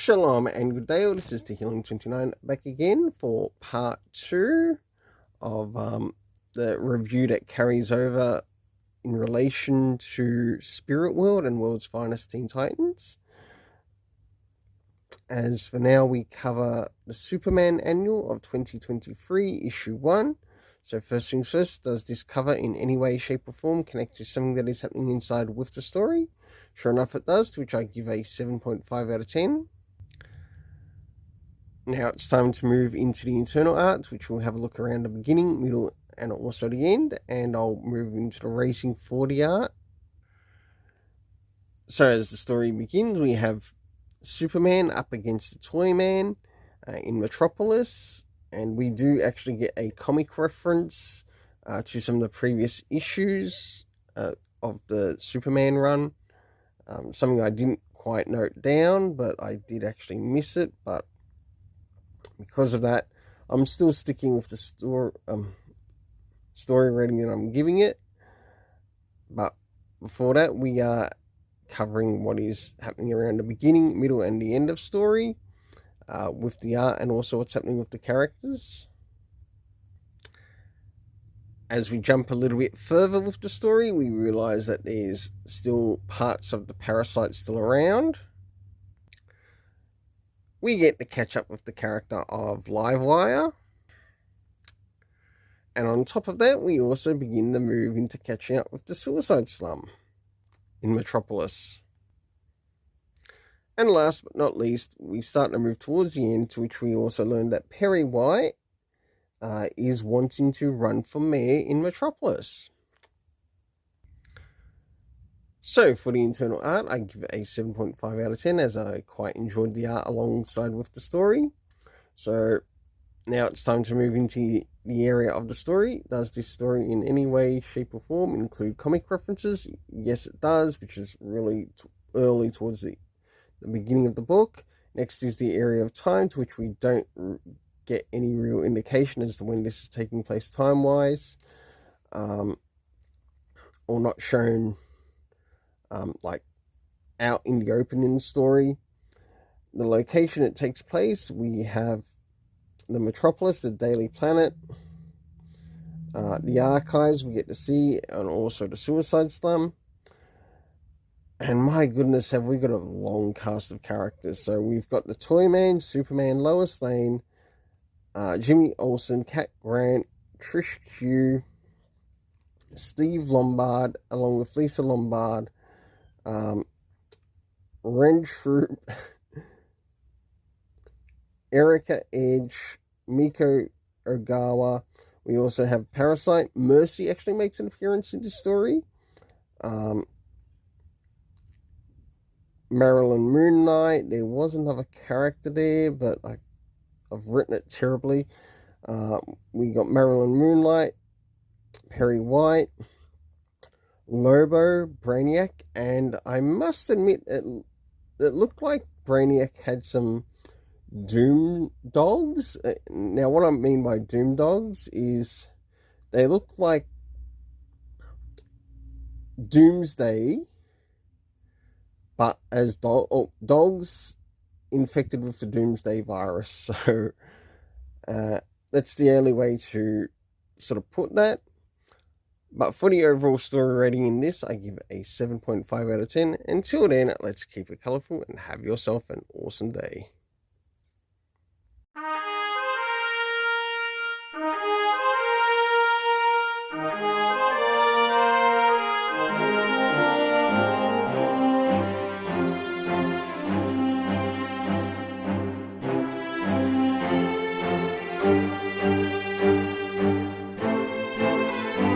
Shalom and good day. This is the Healing29 back again for part 2 of the review that carries over in relation to Spirit World and World's Finest Teen Titans. As for now, we cover the Superman Annual of 2023, Issue 1. So first things first, does this cover in any way, shape or form connect to something that is happening inside with the story? Sure enough it does, to which I give a 7.5 out of 10. Now it's time to move into the internal art, which we'll have a look around the beginning, middle and also the end, and I'll move into the racing for the art. So as the story begins, we have Superman up against the Toyman in Metropolis, and we do actually get a comic reference to some of the previous issues of the Superman run. Something I didn't quite note down, but I did actually miss it. But because of that, I'm still sticking with the story rating that I'm giving it. But before that, we are covering what is happening around the beginning, middle, and the end of story with the art and also what's happening with the characters. As we jump a little bit further with the story, we realize that there's still parts of the Parasite still around. We get to catch up with the character of Livewire. And on top of that, we also begin the move into catching up with the Suicide Slum in Metropolis. And last but not least, we start to move towards the end, to which we also learn that Perry White is wanting to run for mayor in Metropolis. So for the internal art, I give it a 7.5 out of 10, as I quite enjoyed the art alongside with the story. So now it's time to move into the area of the story. Does this story in any way, shape or form include comic references? Yes, it does, which is really early towards the beginning of the book. Next is the area of time, to which we don't get any real indication as to when this is taking place time-wise, or not shown like out in the open in the story. The location it takes place, we have the Metropolis, the Daily Planet, the archives we get to see, and also the Suicide Slum. And my goodness, have we got a long cast of characters. So we've got the Toyman, Superman, Lois Lane, Jimmy Olsen, Cat Grant, Trish Q, Steve Lombard, along with Lisa Lombard, Ren Troop, Erica Edge, Miko Ogawa. We also have Parasite. Mercy actually makes an appearance in this story. Marilyn Moon Knight. There was another character there, but I've written it terribly. We got Marilyn Moonlight, Perry White, Lobo, Brainiac, and I must admit it looked like Brainiac had some Doom Dogs. Now what I mean by Doom Dogs is they look like Doomsday, but as dogs infected with the Doomsday virus. So that's the only way to sort of put that. But for the overall story rating in this, I give it a 7.5 out of 10. Until then, let's keep it colourful and have yourself an awesome day.